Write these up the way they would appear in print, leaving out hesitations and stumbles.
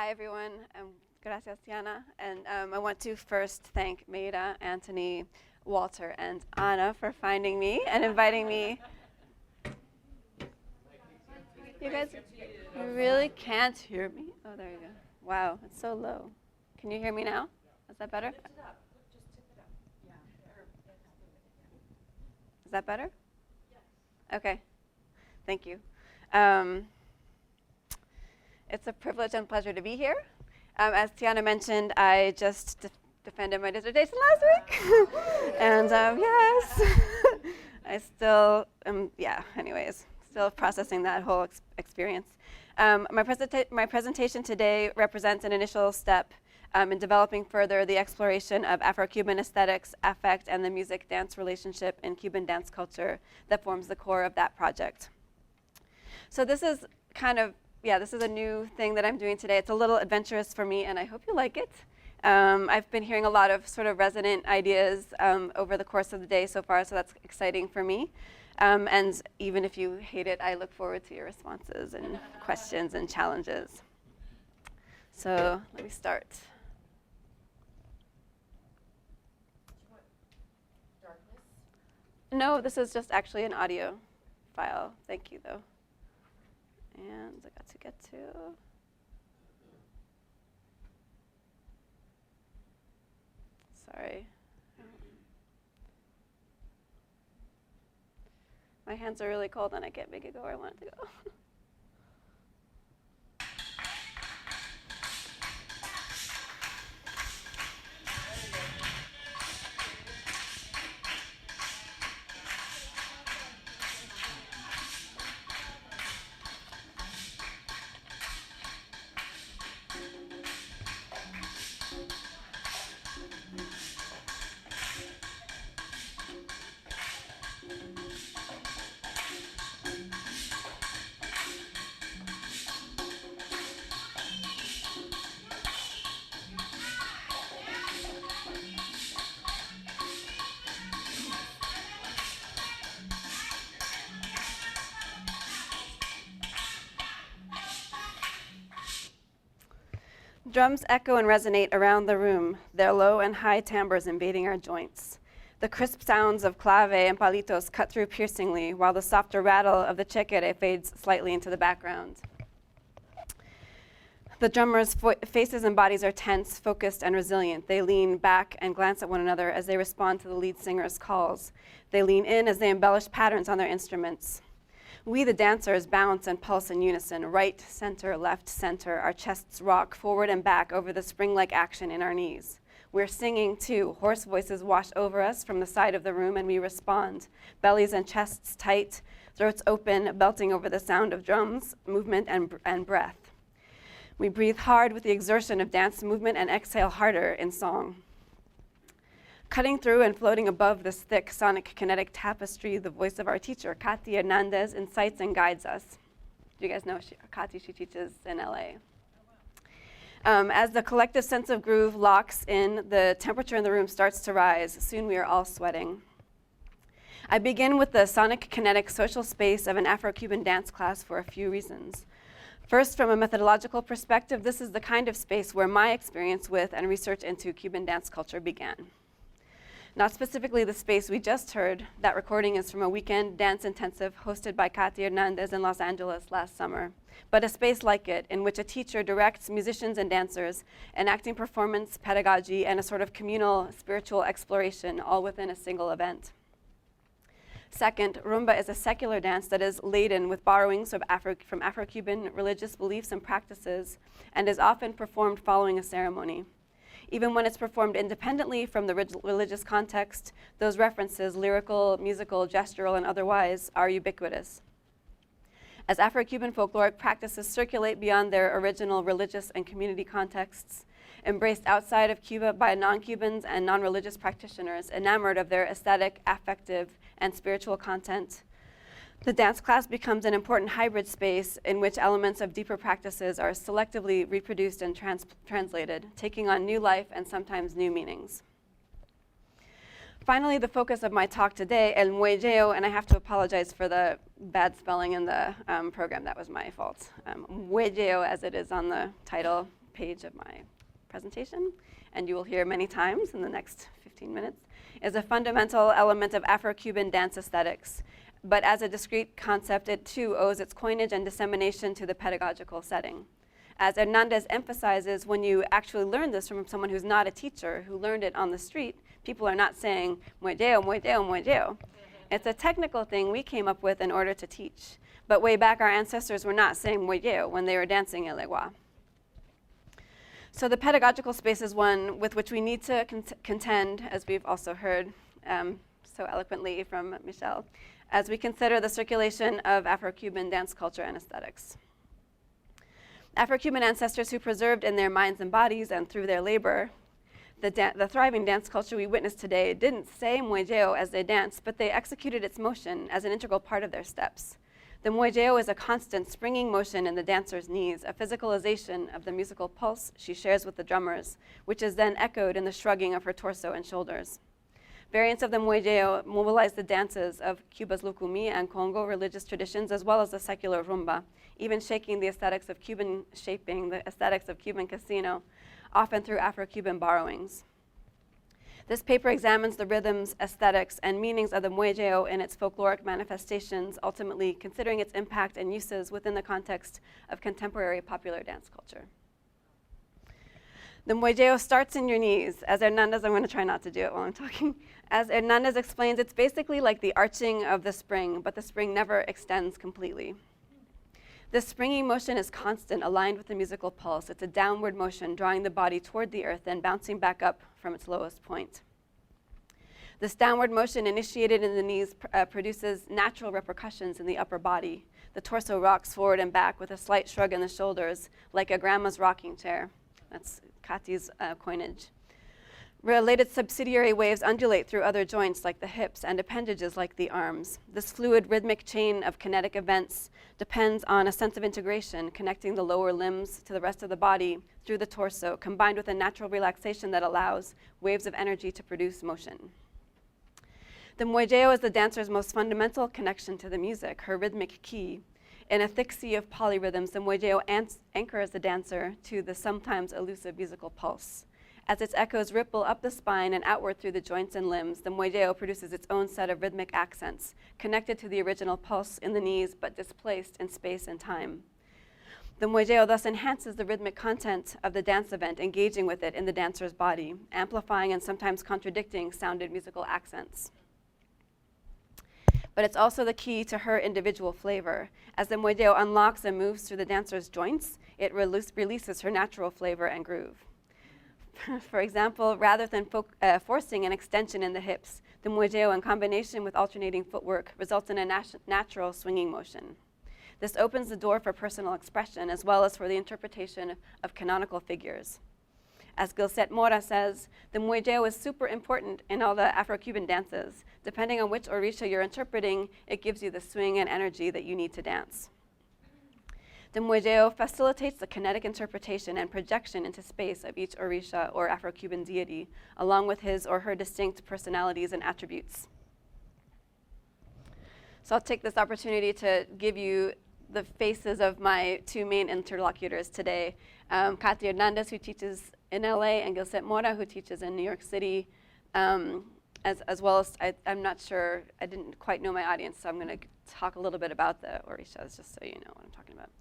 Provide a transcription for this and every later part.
Hi, everyone. Gracias, Tiana. And I want to first thank Maida, Anthony, Walter, and Anna for finding me and inviting me. You guys really can't hear me? Oh, there you go. Wow, it's so low. Can you hear me now? Is that better? Lift it up. Just tip it up. Yeah. Is that better? Yes. Okay. Thank you. It's a privilege and pleasure to be here. As Tiana mentioned, I just defended my dissertation last week. And yes, I still am, anyways, still processing that whole experience. My presentation today represents an initial step in developing further the exploration of Afro-Cuban aesthetics, affect, and the music-dance relationship in Cuban dance culture that forms the core of that project. So this is this is a new thing that I'm doing today. It's a little adventurous for me, and I hope you like it. I've been hearing a lot of sort of resonant ideas over the course of the day so far, so that's exciting for me. And even if you hate it, I look forward to your responses and questions and challenges. So let me start. Do you want darkness? No, this is just actually an audio file. Thank you, though. And I got to get to. Sorry. My hands are really cold and I can't make it go where I want it to go. Drums echo and resonate around the room, their low and high timbres invading our joints. The crisp sounds of clave and palitos cut through piercingly, while the softer rattle of the chequere fades slightly into the background. The drummers' faces and bodies are tense, focused, and resilient. They lean back and glance at one another as they respond to the lead singer's calls. They lean in as they embellish patterns on their instruments. We, the dancers, bounce and pulse in unison, right, center, left, center. Our chests rock forward and back over the spring-like action in our knees. We're singing, too. Hoarse voices wash over us from the side of the room, and we respond. Bellies and chests tight, throats open, belting over the sound of drums, movement, and breath. We breathe hard with the exertion of dance movement and exhale harder in song. Cutting through and floating above this thick sonic kinetic tapestry, the voice of our teacher, Katy Hernandez, incites and guides us. Do you guys know Katy? She teaches in LA. As the collective sense of groove locks in, the temperature in the room starts to rise. Soon we are all sweating. I begin with the sonic kinetic social space of an Afro-Cuban dance class for a few reasons. First, from a methodological perspective, this is the kind of space where my experience with and research into Cuban dance culture began. Not specifically the space we just heard. That recording is from a weekend dance intensive hosted by Katy Hernandez in Los Angeles last summer. But a space like it, in which a teacher directs musicians and dancers, enacting performance, pedagogy, and a sort of communal spiritual exploration, all within a single event. Second, rumba is a secular dance that is laden with borrowings from Afro-Cuban religious beliefs and practices, and is often performed following a ceremony. Even when it's performed independently from the religious context, those references, lyrical, musical, gestural, and otherwise, are ubiquitous. As Afro-Cuban folkloric practices circulate beyond their original religious and community contexts, embraced outside of Cuba by non-Cubans and non-religious practitioners enamored of their aesthetic, affective, and spiritual content, the dance class becomes an important hybrid space in which elements of deeper practices are selectively reproduced and translated, taking on new life and sometimes new meanings. Finally, the focus of my talk today, el Molleo, and I have to apologize for the bad spelling in the program. That was my fault. Molleo, as it is on the title, page of my presentation, and you will hear many times in the next 15 minutes, is a fundamental element of Afro-Cuban dance aesthetics. But as a discrete concept, it too owes its coinage and dissemination to the pedagogical setting. As Hernandez emphasizes, when you actually learn this from someone who's not a teacher, who learned it on the street, people are not saying, Molleo, Molleo, Molleo. It's a technical thing we came up with in order to teach. But way back, our ancestors were not saying Molleo when they were dancing El Legua. So the pedagogical space is one with which we need to contend, as we've also heard so eloquently from Michelle, as we consider the circulation of Afro-Cuban dance culture and aesthetics. Afro-Cuban ancestors who preserved in their minds and bodies and through their labor the thriving dance culture we witness today didn't say Molleo as they danced, but they executed its motion as an integral part of their steps. The Molleo is a constant springing motion in the dancer's knees, a physicalization of the musical pulse she shares with the drummers, which is then echoed in the shrugging of her torso and shoulders. Variants of the Molleo mobilize the dances of Cuba's Lucumí and Congo religious traditions, as well as the secular rumba, even shaping the aesthetics of Cuban casino, often through Afro-Cuban borrowings. This paper examines the rhythms, aesthetics, and meanings of the Molleo in its folkloric manifestations, ultimately considering its impact and uses within the context of contemporary popular dance culture. The Molleo starts in your knees. As Hernandez, I'm going to try not to do it while I'm talking. As Hernandez explains, it's basically like the arching of the spring, but the spring never extends completely. This springing motion is constant, aligned with the musical pulse. It's a downward motion, drawing the body toward the earth and bouncing back up from its lowest point. This downward motion, initiated in the knees, produces natural repercussions in the upper body. The torso rocks forward and back with a slight shrug in the shoulders, like a grandma's rocking chair. That's Kati's coinage. Related subsidiary waves undulate through other joints like the hips and appendages like the arms. This fluid rhythmic chain of kinetic events depends on a sense of integration, connecting the lower limbs to the rest of the body through the torso, combined with a natural relaxation that allows waves of energy to produce motion. The Molleo is the dancer's most fundamental connection to the music, her rhythmic key. In a thick sea of polyrhythms, the Molleo anchors the dancer to the sometimes elusive musical pulse. As its echoes ripple up the spine and outward through the joints and limbs, the Molleo produces its own set of rhythmic accents, connected to the original pulse in the knees, but displaced in space and time. The Molleo thus enhances the rhythmic content of the dance event, engaging with it in the dancer's body, amplifying and sometimes contradicting sounded musical accents. But it's also the key to her individual flavor. As the Molleo unlocks and moves through the dancer's joints, it releases her natural flavor and groove. For example, rather than forcing an extension in the hips, the Molleo, in combination with alternating footwork, results in a natural swinging motion. This opens the door for personal expression as well as for the interpretation of canonical figures. As Gilset Mora says, the Molleo is super important in all the Afro-Cuban dances. Depending on which orisha you're interpreting, it gives you the swing and energy that you need to dance. The Molleo facilitates the kinetic interpretation and projection into space of each orisha or Afro-Cuban deity, along with his or her distinct personalities and attributes. So I'll take this opportunity to give you the faces of my two main interlocutors today. Kati Hernandez, who teaches in LA, and Gilset Mora, who teaches in New York City, as well as, I'm not sure, I didn't quite know my audience, so I'm going to talk a little bit about the orishas, just so you know what I'm talking about.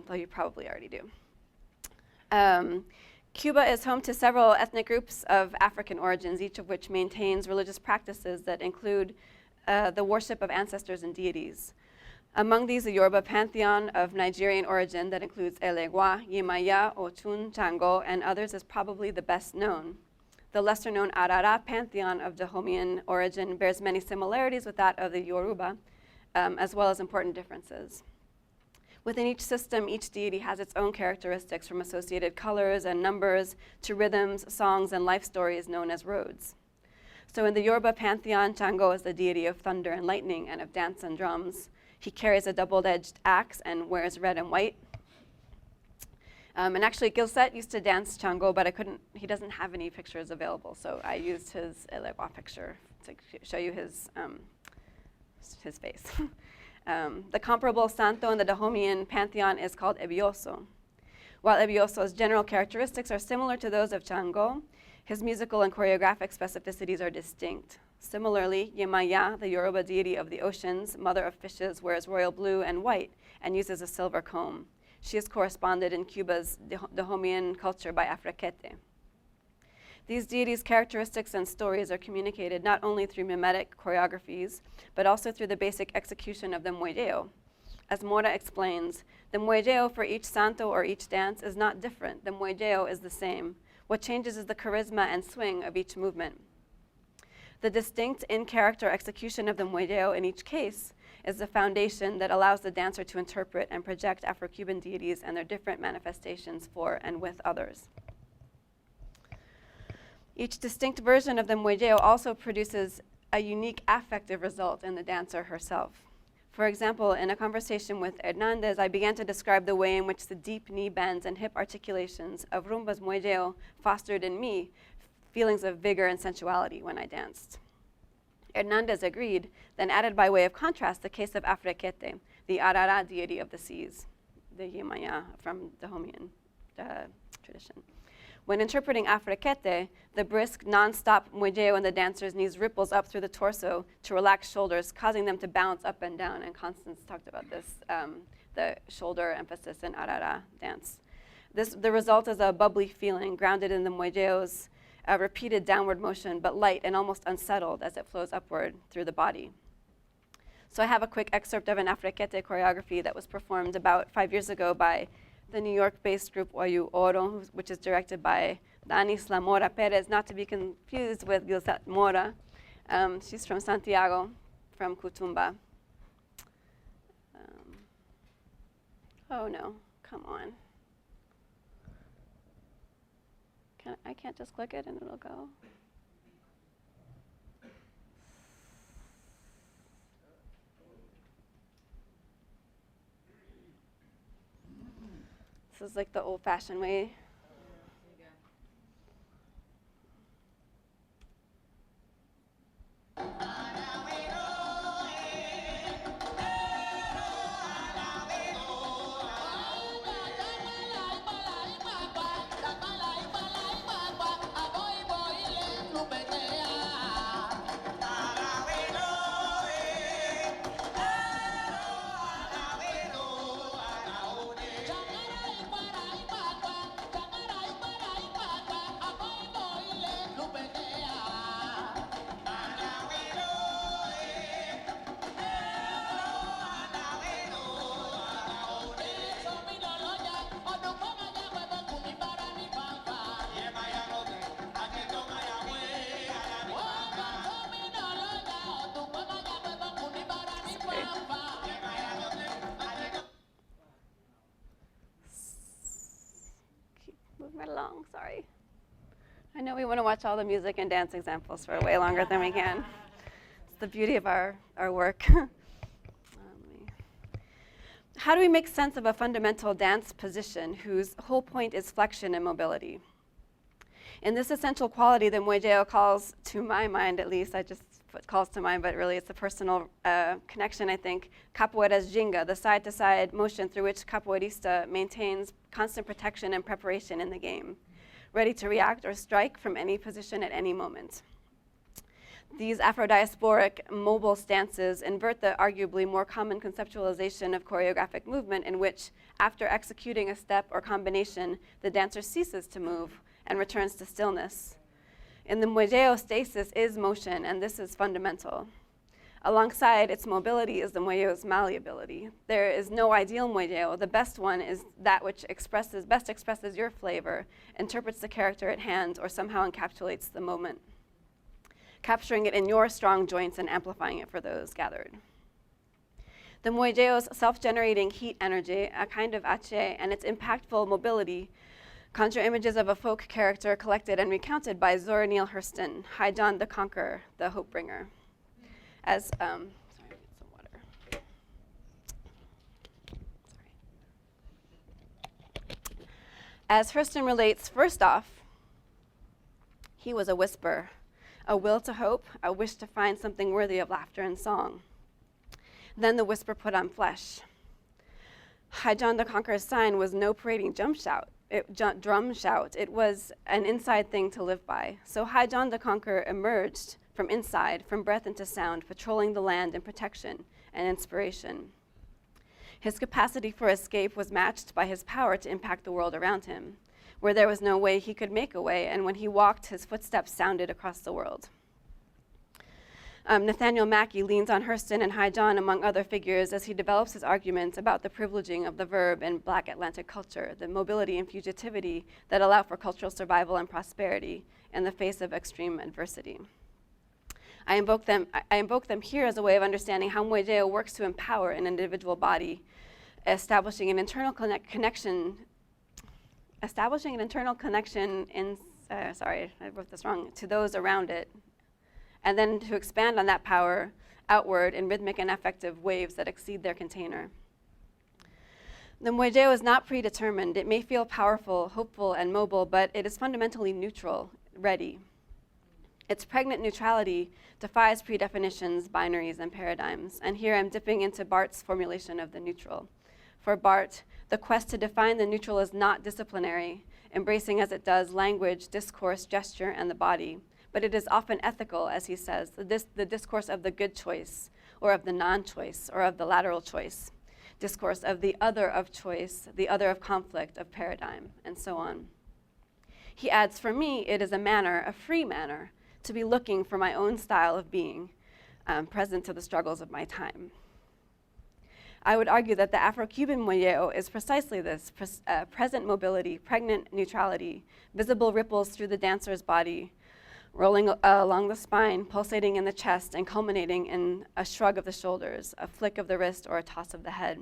Though you probably already do. Cuba is home to several ethnic groups of African origins, each of which maintains religious practices that include the worship of ancestors and deities. Among these, the Yoruba pantheon of Nigerian origin that includes Elegua, Yemaya, Otun, Chango, and others is probably the best known. The lesser-known Arara pantheon of Dahomean origin bears many similarities with that of the Yoruba, as well as important differences. Within each system, each deity has its own characteristics, from associated colors and numbers to rhythms, songs, and life stories known as roads. So in the Yoruba pantheon, Chango is the deity of thunder and lightning and of dance and drums. He carries a double-edged axe and wears red and white. And actually, Gilset used to dance Chango, but he doesn't have any pictures available, so I used his Elegua picture to show you his face. The comparable santo in the Dahomean pantheon is called Ebioso. While Ebioso's general characteristics are similar to those of Chango, his musical and choreographic specificities are distinct. Similarly, Yemaya, the Yoruba deity of the oceans, mother of fishes, wears royal blue and white and uses a silver comb. She is corresponded in Cuba's Dahomian culture by Afro-Cuban. These deities' characteristics and stories are communicated not only through mimetic choreographies, but also through the basic execution of the Molleo. As Mora explains, the Molleo for each santo or each dance is not different. The Molleo is the same. What changes is the charisma and swing of each movement. The distinct in-character execution of the Molleo in each case is the foundation that allows the dancer to interpret and project Afro-Cuban deities and their different manifestations for and with others. Each distinct version of the Molleo also produces a unique affective result in the dancer herself. For example, in a conversation with Hernandez, I began to describe the way in which the deep knee bends and hip articulations of Rumba's Molleo fostered in me feelings of vigor and sensuality when I danced. Hernandez agreed, then added by way of contrast the case of Afro-Cuban, the Arara deity of the seas, the Yemaya from the Dahomian tradition. When interpreting Afro-Cuban, the brisk, non-stop Molleo in the dancer's knees ripples up through the torso to relax shoulders, causing them to bounce up and down. And Constance talked about this, the shoulder emphasis in Arara dance. The result is a bubbly feeling grounded in the Molleo's repeated downward motion, but light and almost unsettled as it flows upward through the body. So I have a quick excerpt of an Afro-Cuban choreography that was performed about 5 years ago by the New York-based group Oyu Oro, which is directed by Danisla Mora Perez, not to be confused with Gilzat Mora. She's from Santiago, from Cutumba. Oh no, come on. I can't just click it and it'll go. This is like the old-fashioned way. Right along, sorry. I know we want to watch all the music and dance examples for way longer than we can. It's the beauty of our work. How do we make sense of a fundamental dance position whose whole point is flexion and mobility? In this essential quality, the Molleo calls, to my mind at least, I just put calls to mind, but really it's a personal connection, I think, capoeira's ginga, the side-to-side motion through which capoeirista maintains constant protection and preparation in the game, ready to react or strike from any position at any moment. These Afro-diasporic mobile stances invert the arguably more common conceptualization of choreographic movement in which, after executing a step or combination, the dancer ceases to move and returns to stillness. In the Molleo, stasis is motion, and this is fundamental. Alongside its mobility is the Molleo's malleability. There is no ideal Molleo. The best one is that which best expresses your flavor, interprets the character at hand, or somehow encapsulates the moment, capturing it in your strong joints and amplifying it for those gathered. The Molleo's self-generating heat energy, a kind of ache, and its impactful mobility conjure images of a folk character collected and recounted by Zora Neale Hurston, High John the Conqueror, the Hope Bringer. As, sorry, get some water. Sorry. As Hurston relates, first off, he was a whisper, a will to hope, a wish to find something worthy of laughter and song. Then the whisper put on flesh. High John the Conqueror's sign was no parading drum shout. It was an inside thing to live by. So High John the Conqueror emerged from inside, from breath into sound, patrolling the land in protection and inspiration. His capacity for escape was matched by his power to impact the world around him. Where there was no way, he could make a way, and when he walked, his footsteps sounded across the world. Nathaniel Mackey leans on Hurston and High John, among other figures, as he develops his argument about the privileging of the verb in Black Atlantic culture, the mobility and fugitivity that allow for cultural survival and prosperity in the face of extreme adversity. I invoke them here as a way of understanding how Molleo works to empower an individual body, establishing an internal connection to those around it, and then to expand on that power outward in rhythmic and affective waves that exceed their container. The Molleo is not predetermined. It may feel powerful, hopeful, and mobile, but it is fundamentally neutral, ready. Its pregnant neutrality defies predefinitions, binaries, and paradigms. And here I'm dipping into Barth's formulation of the neutral. For Barth, the quest to define the neutral is not disciplinary, embracing as it does language, discourse, gesture, and the body. But it is often ethical, as he says, the discourse of the good choice, or of the non-choice, or of the lateral choice, discourse of the other of choice, the other of conflict, of paradigm, and so on. He adds, for me, it is a manner, a free manner, to be looking for my own style of being, present to the struggles of my time. I would argue that the Afro-Cuban Molleo is precisely this, present mobility, pregnant neutrality, visible ripples through the dancer's body, rolling along the spine, pulsating in the chest, and culminating in a shrug of the shoulders, a flick of the wrist, or a toss of the head.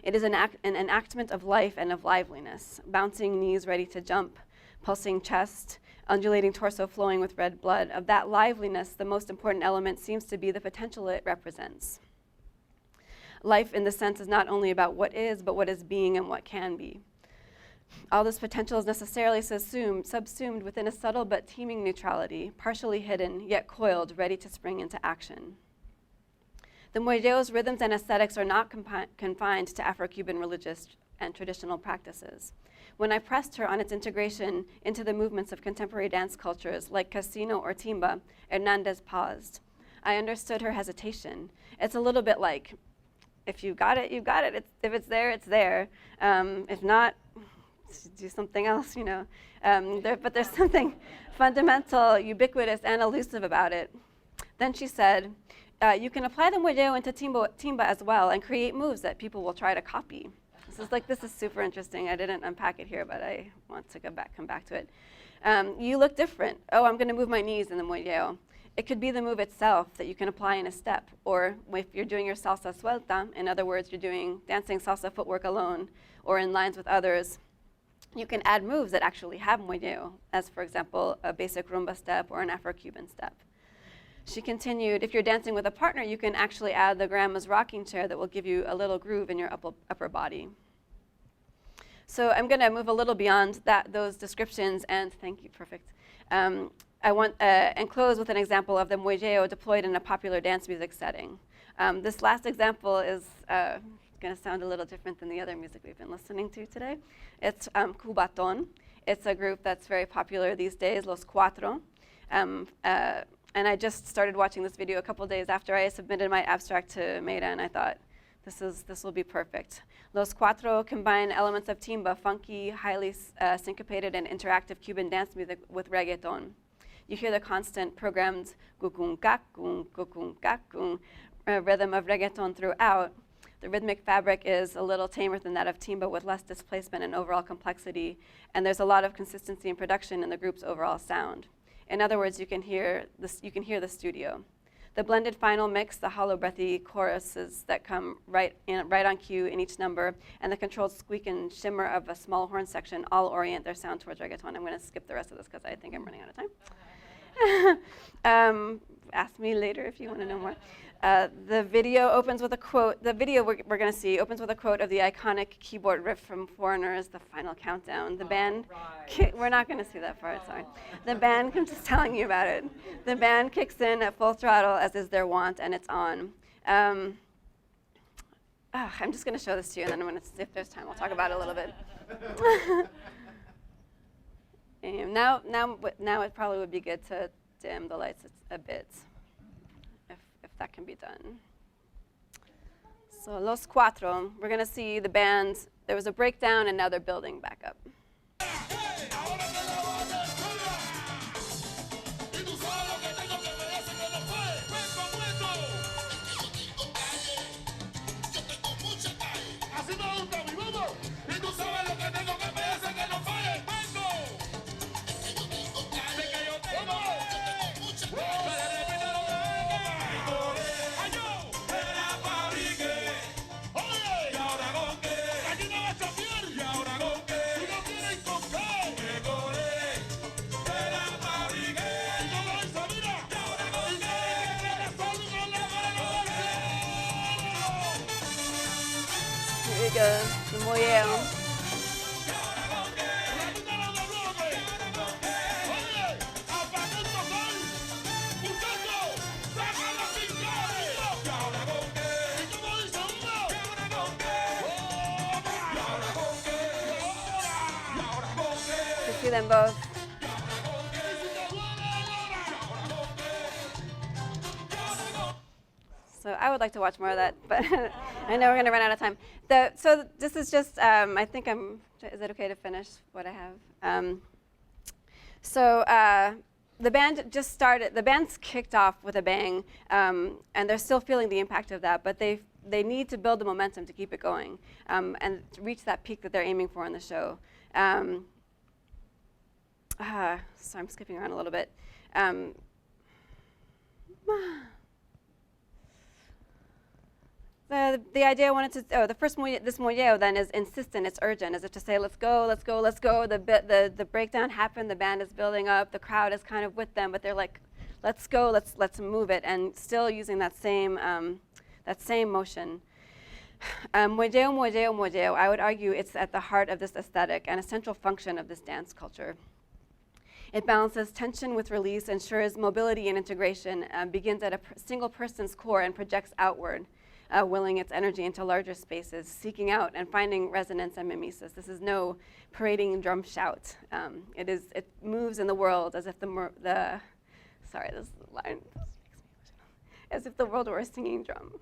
It is an enactment of life and of liveliness, bouncing knees ready to jump, pulsing chest, undulating torso flowing with red blood. Of that liveliness, the most important element seems to be the potential it represents. Life in the sense is not only about what is, but what is being and what can be. All this potential is necessarily subsumed within a subtle but teeming neutrality, partially hidden, yet coiled, ready to spring into action. The Molleo's rhythms and aesthetics are not confined to Afro-Cuban religious and traditional practices. When I pressed her on its integration into the movements of contemporary dance cultures like casino or timba, Hernandez paused. I understood her hesitation. It's a little bit like, if you got it, you got it. If it's there, it's there. If not, do something else, you know. But there's something fundamental, ubiquitous, and elusive about it. Then she said, you can apply the Molleo into timba as well and create moves that people will try to copy. This is super interesting. I didn't unpack it here, but I want to come back to it. You look different. Oh, I'm going to move my knees in the Molleo. It could be the move itself that you can apply in a step, or if you're doing your salsa suelta, in other words, you're doing dancing salsa footwork alone or in lines with others, you can add moves that actually have Molleo, as for example, a basic rumba step or an Afro-Cuban step. She continued, if you're dancing with a partner, you can actually add the grandma's rocking chair that will give you a little groove in your upper body. So I'm going to move a little beyond those descriptions, and thank you, perfect. I want and close with an example of the Molleo deployed in a popular dance music setting. This last example is going to sound a little different than the other music we've been listening to today. It's Cubaton. It's a group that's very popular these days, Los Cuatro. And I just started watching this video a couple days after I submitted my abstract to Maida, and I thought, this will be perfect. Los Cuatro combine elements of timba, funky, highly syncopated and interactive Cuban dance music with reggaeton. You hear the constant programmed cucun cacun rhythm of reggaeton throughout. The rhythmic fabric is a little tamer than that of timba, with less displacement and overall complexity, and there's a lot of consistency in production in the group's overall sound. In other words, you can hear the studio. The blended final mix, the hollow breathy choruses that come right on cue in each number, and the controlled squeak and shimmer of a small horn section all orient their sound towards reggaeton. I'm going to skip the rest of this because I think I'm running out of time. Ask me later if you want to know more. The video opens with a quote. The video we're going to see opens with a quote of the iconic keyboard riff from Foreigner's The Final Countdown. The band, we're not going to see that part, sorry. The band, I'm just telling you about it. The band kicks in at full throttle, as is their wont, and it's on. I'm just going to show this to you, and then I'm going to, if there's time, I'll talk about it a little bit. And now it probably would be good to dim the lights a bit, if that can be done. So Los Cuatro, we're going to see the band. There was a breakdown, and now they're building back up. Here we go, the Molleo. You see them both. So I would like to watch more of that, but I know we're going to run out of time. So this is just, I think is it okay to finish what I have? The band just started, the band's kicked off with a bang, and they're still feeling the impact of that, but they need to build the momentum to keep it going, and to reach that peak that they're aiming for in the show. So I'm skipping around a little bit. The idea I wanted to, this Molleo then is insistent, it's urgent, as if to say, let's go, let's go, let's go. The breakdown happened, the band is building up, the crowd is kind of with them, but they're like, let's go, let's move it, and still using that same motion. Molleo, Molleo, Molleo, I would argue it's at the heart of this aesthetic and a central function of this dance culture. It balances tension with release, ensures mobility and integration, begins at a single person's core and projects outward, willing its energy into larger spaces, seeking out and finding resonance and mimesis. This is no parading drum shout. It moves in the world as if sorry, this line makes me emotional. As if the world were a singing drum.